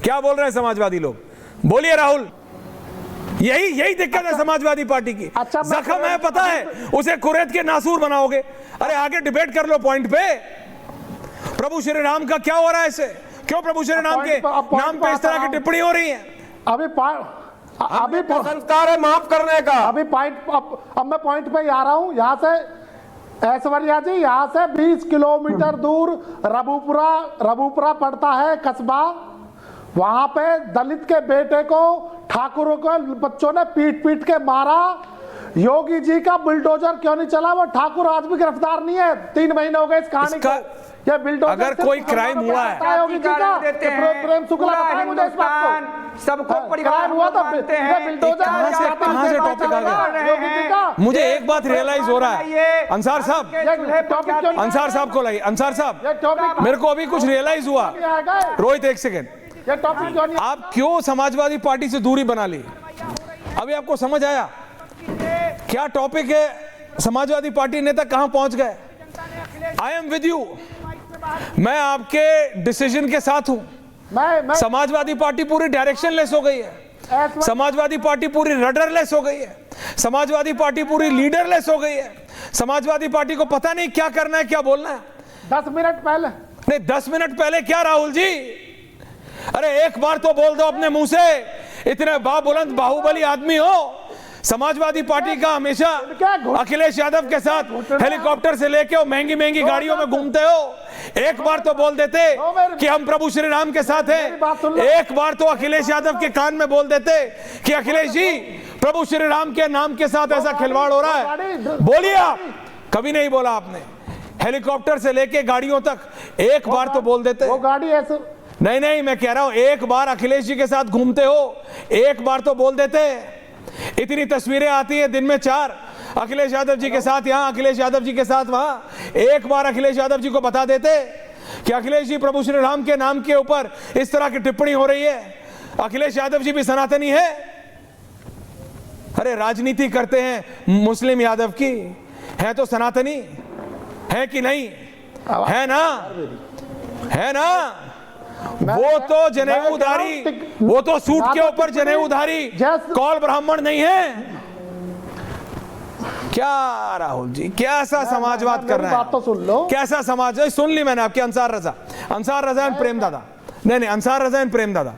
क्या बोल रहे हैं समाजवादी लोग? बोलिए राहुल, यही दिक्कत है समाजवादी पार्टी की। अच्छा, जख्म है, पता है, उसे कुरैत के नासूर बनाओगे। अरे आगे डिबेट कर लो पॉइंट पे। प्रभु श्री राम का क्या हो रहा है इसे? क्यों प्रभु श्री राम के नाम पे इस तरह की टिप्पणी हो रही है? अभी संस्कार है माफ करने का। अभी पॉइंट, अब मैं पॉइंट पे आ रहा हूं। यहाँ से ऐश्वर्या जी, यहाँ से 20 किलोमीटर दूर रबूपुरा पड़ता है कस्बा। वहां पे दलित के बेटे को ठाकुरों को बच्चों ने पीट पीट के मारा। योगी जी का बुलडोजर क्यों नहीं चला? वो ठाकुर आज भी गिरफ्तार नहीं है। 3 महीने हो गए इस कहानी को। ये बुलडोजर अगर कोई क्राइम हुआ है, योगी जी का, प्रेम शुक्ला बताए मुझे इस बात को। सबको परिवार हुआ तो बुलडोजर कहां से टॉपिक आ गया? मुझे एक बात रियलाइज हो रहा है, अंसार साहब को लगी। अंसार साहब, मेरे को अभी कुछ रियलाइज हुआ। रोहित, एक सेकेंड, आप क्यों समाजवादी पार्टी से दूरी बना ली? अभी आपको समझ आया क्या टॉपिक है? समाजवादी पार्टी नेता कहां पहुंच गए? आई एम विद यू, मैं आपके डिसीजन के साथ हूं। समाजवादी पार्टी पूरी डायरेक्शनलेस हो गई है। समाजवादी पार्टी पूरी रडरलेस हो गई है। समाजवादी पार्टी पूरी लीडरलेस हो गई है। समाजवादी पार्टी को पता नहीं क्या करना है, क्या बोलना है। 10 मिनट पहले नहीं, 10 मिनट पहले क्या राहुल जी? अरे एक बार तो बोल दो अपने मुंह से। इतने बाबुलंद बाहुबली आदमी हो। समाजवादी पार्टी का हमेशा अखिलेश यादव के साथ हेलीकॉप्टर से लेके महंगी महंगी गाड़ियों में घूमते हो। एक बार तो बोल देते कि हम प्रभु श्री राम के साथ हैं। एक बार तो अखिलेश यादव के कान में बोल देते कि अखिलेश जी, प्रभु श्री राम के नाम के साथ ऐसा खिलवाड़ हो रहा है। बोलिए आप। कभी नहीं बोला आपने। हेलीकॉप्टर से लेके गाड़ियों तक एक बार तो बोल देते। वो गाड़ी ऐसे नहीं, मैं कह रहा हूं एक बार अखिलेश जी के साथ घूमते हो, एक बार तो बोल देते। इतनी तस्वीरें आती हैं दिन में 4, अखिलेश यादव जी के साथ यहां, अखिलेश यादव जी के साथ वहां। एक बार अखिलेश यादव जी को बता देते कि अखिलेश जी, प्रभु श्री राम के नाम के ऊपर इस तरह की टिप्पणी हो रही है। अखिलेश यादव जी भी सनातनी है। अरे राजनीति करते हैं मुस्लिम यादव की, है तो सनातनी है कि नहीं? है ना? है ना? वो तो जनेऊधारी, वो तो सूट के ऊपर जनेऊधारी, कौल ब्राह्मण नहीं है। क्या राहुल जी, कैसा समाजवाद कर रहे हैं? बात तो सुन लो। कैसा समाज? सुन ली मैंने आपकी। अंसार रजा एंड प्रेम दादा। नहीं, अंसार रजा एंड प्रेम दादा।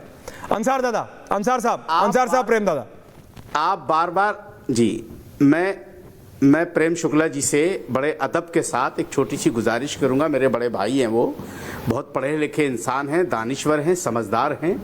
अंसार साहब प्रेम दादा। आप बार बार जी, मैं प्रेम शुक्ला जी से बड़े अदब के साथ एक छोटी सी गुजारिश करूंगा। मेरे बड़े भाई हैं, वो बहुत पढ़े लिखे इंसान हैं, दानिश्वर हैं, समझदार हैं।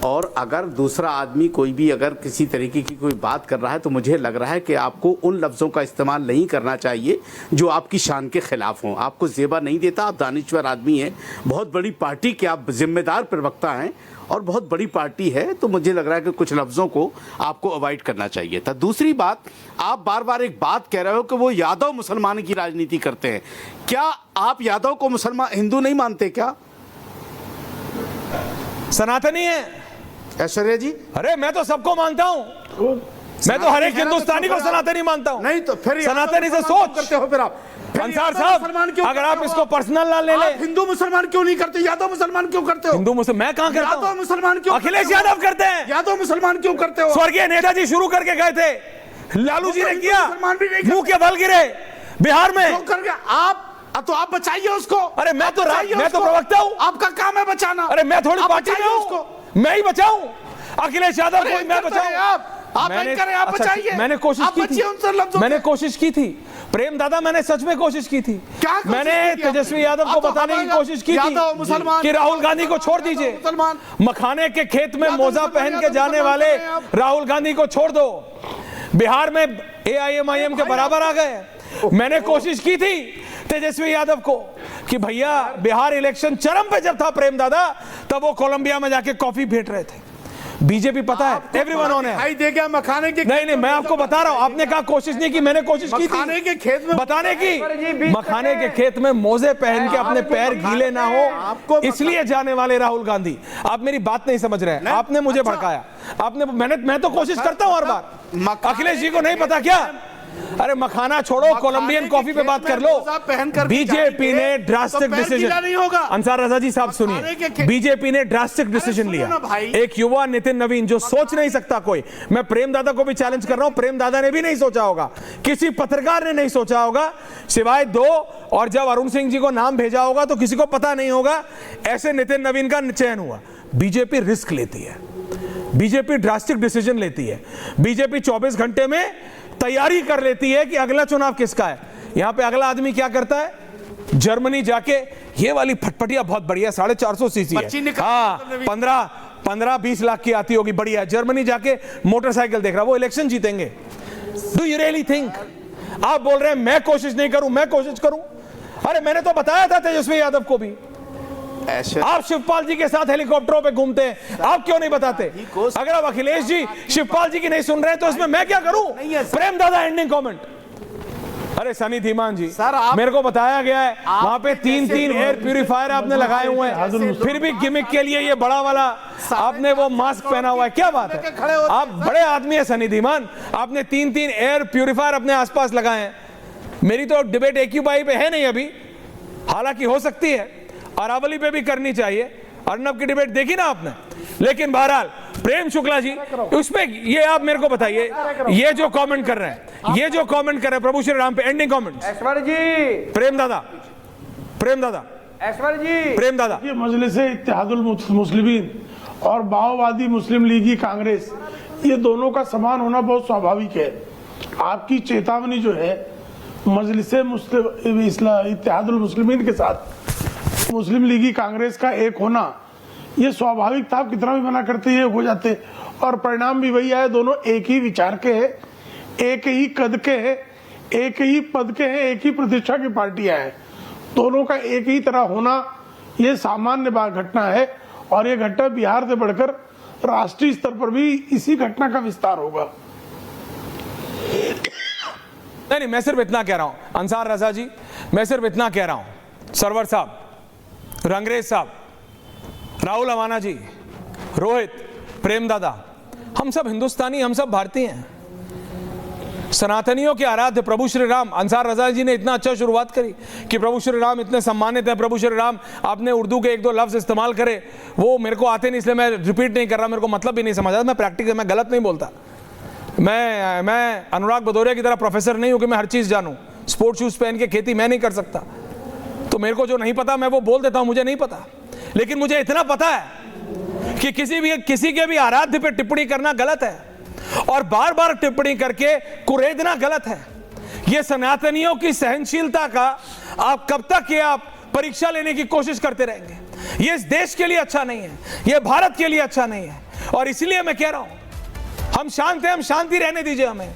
और अगर दूसरा आदमी कोई भी अगर किसी तरीके की कोई बात कर रहा है तो मुझे लग रहा है कि आपको उन लफ्ज़ों का इस्तेमाल नहीं करना चाहिए जो आपकी शान के ख़िलाफ़ हों। आपको ज़ेबा नहीं देता। आप दानिश्वर आदमी हैं, बहुत बड़ी पार्टी के आप जिम्मेदार प्रवक्ता हैं और बहुत बड़ी पार्टी है, तो मुझे लग रहा है कि कुछ लफ्ज़ों को आपको अवॉइड करना चाहिए था। दूसरी बात, आप बार बार एक बात कह रहे हो कि वो यादव मुसलमान की राजनीति करते हैं। क्या आप यादव को मुसलमान हिंदू नहीं मानते क्या? सनातनी है ऐश्वर्या जी। अरे मैं तो सबको मानता हूं। मैं तो हर एक हिंदुस्तानी को सनातनी मानता हूं। नहीं तो फिर सनातनी से सोच करते हो फिर आप। अंसार साहब, अगर आप इसको पर्सनल ना ले ले। हिंदू मुसलमान क्यों नहीं करते? यादव मुसलमान क्यों करते हो? हिंदू मुसलमान मैं कहां करता हूं? यादव मुसलमान क्यों? अखिलेश यादव करते हैं। यादव मुसलमान क्यों करते हो? स्वर्गीय नेताजी शुरू करके गए थे, लालू जी ने किया, मुंह के बल गिरे बिहार में। आप तो आप बचाइए उसको। अरे मैं तो प्रवक्ता हूं। आपका काम है बचाना। अरे मैं थोड़ी पार्टी में हूं, मैं ही बचाऊं अखिलेश यादव को। मैं बचाऊं। आप करें, आप बचाइए। मैंने कोशिश की थी प्रेम दादा, मैंने सच में कोशिश की थी। मैंने तेजस्वी यादव को बताने की कोशिश की थी कि राहुल गांधी को छोड़ दीजिए। मखाने के खेत में मोजा पहन के जाने वाले राहुल गांधी को छोड़ दो। बिहार में AIMIM के बराबर आ गए। मैंने कोशिश की थी तेजस्वी यादव को कि भैया, बिहार इलेक्शन चरम पे जब था प्रेम दादा, तब वो कोलंबिया में जाके कॉफी भेंट रहे थे। बीजेपी पता है एवरीवन ऑन है। दिखाई दे गया मखाने के। नहीं, मैं आपको बता रहा हूं। आपने कहा कोशिश नहीं की, मैंने कोशिश की थी मखाने के खेत में बताने की। मखाने के खेत में मोजे पहन के अपने पैर गीले ना हो, इसलिए जाने वाले राहुल गांधी। आप मेरी बात नहीं समझ रहे हैं। आपने मुझे भड़काया। मैं तो कोशिश करता हूं हर बार। अखिलेश जी को नहीं पता क्या? अरे मखाना छोड़ो, कोलंबियन कॉफी पे बात कर लो। बीजेपी ने ड्रास्टिक डिसीजन नहीं होगा। अंसार रजा जी साहब सुनिए, बीजेपी ने ड्रास्टिक डिसीजन लिया। एक युवा नितिन नवीन जो सोच नहीं सकता कोई, मैं प्रेम दादा को भी चैलेंज कर रहा हूं, प्रेम दादा ने भी नहीं सोचा होगा, किसी पत्रकार ने नहीं सोचा होगा सिवाय दो, और जब अरुण सिंह जी को नाम भेजा होगा तो किसी को पता नहीं होगा, ऐसे नितिन नवीन का चयन हुआ। बीजेपी रिस्क लेती है, बीजेपी ड्रास्टिक डिसीजन लेती है, बीजेपी 24 घंटे में तैयारी कर लेती है कि अगला चुनाव किसका है। यहां पे अगला आदमी क्या करता है, जर्मनी जाके, ये वाली फटफटिया बहुत बढ़िया 450 सीसी है, हाँ 15-20 लाख की आती होगी, बढ़िया। जर्मनी जाके मोटरसाइकिल देख रहा, वो इलेक्शन जीतेंगे। Do you really think? आप बोल रहे हैं मैं कोशिश नहीं करूं, मैं कोशिश करूं। अरे मैंने तो बताया था तेजस्वी यादव को भी, आप शिवपाल जी के साथ हेलीकॉप्टरों पे घूमते हैं, आप क्यों नहीं बताते? अगर आप अखिलेश जी शिवपाल जी की नहीं सुन रहे हैं तो इसमें मैं क्या करूं? प्रेम दादा एंडिंग कमेंट। अरे सनी धीमान जी, मेरे को बताया गया है वहां पे 3 एयर प्यूरिफायर आपने लगाए हुए हैं, फिर भी गिमिक के लिए ये बड़ा वाला आपने वो मास्क पहना हुआ है, क्या बात है? आप बड़े आदमी है सनी धीमान, आपने 3 एयर प्यूरिफायर अपने आसपास लगाए हैं। मेरी तो डिबेट एक्यूपाई पे है नहीं अभी, हालांकि हो सकती है, अरावली पे भी करनी चाहिए, अर्नब की डिबेट देखी ना आपने। लेकिन बहरहाल प्रेम शुक्ला जी, उसमें ये आप मेरे को बताइए, ये जो कमेंट कर रहे हैं, ये जो कमेंट कर रहे हैं प्रभु श्री राम पे, एंडिंग कमेंट। ऐश्वर्य जी, प्रेम दादा ऐश्वर्य जी, प्रेम दादा, ये मजलिस इत्तेहादुल मुस्लिमीन और माओवादी मुस्लिम लीगी कांग्रेस, ये दोनों का समान होना बहुत स्वाभाविक है। आपकी चेतावनी जो है मजलिस इत्तेहादुल मुस्लिमीन के साथ मुस्लिम लीगी कांग्रेस का एक होना, ये स्वाभाविक था। आप कितना भी मना करते ये हो जाते, और परिणाम भी वही आए। दोनों एक ही विचार के हैं, एक ही कद के हैं, एक ही पद के हैं, एक ही प्रतिष्ठा की पार्टियां हैं। दोनों का एक ही तरह होना ये सामान्य घटना है, और ये घटना बिहार से बढ़कर राष्ट्रीय स्तर पर भी इसी घटना का विस्तार होगा। नहीं, मैं सिर्फ इतना कह रहा हूं अंसार रजा जी, मैं सिर्फ इतना कह रहा हूं, सरवर साहब, रंगरेज साहब, राहुल अवाना जी, रोहित, प्रेम दादा, हम सब हिंदुस्तानी, हम सब भारतीय हैं, सनातनियों के आराध्य प्रभु श्री राम। अंसार रजा जी ने इतना अच्छा शुरुआत करी कि प्रभु श्री राम इतने सम्मानित हैं। प्रभु श्री राम, आपने उर्दू के 1-2 लफ्ज इस्तेमाल करे, वो मेरे को आते नहीं, इसलिए मैं रिपीट नहीं कर रहा, मेरे को मतलब भी नहीं समझ आता, मैं प्रैक्टिकल, मैं गलत नहीं बोलता। मैं अनुराग भदौरिया की तरह प्रोफेसर नहीं हूं कि मैं हर चीज जानूं। स्पोर्ट्स शूज पहन के खेती मैं नहीं कर सकता, तो मेरे को जो नहीं पता मैं वो बोल देता हूं, मुझे नहीं पता। लेकिन मुझे इतना पता है कि किसी के भी आराध्य पे टिप्पणी करना गलत है, और बार बार टिप्पणी करके कुरेदना गलत है। ये सनातनियों की सहनशीलता का आप कब तक ये आप परीक्षा लेने की कोशिश करते रहेंगे? ये इस देश के लिए अच्छा नहीं है, ये भारत के लिए अच्छा नहीं है। और इसलिए मैं कह रहा हूं, हम शांत हैं, हम शांति रहने दीजिए हमें।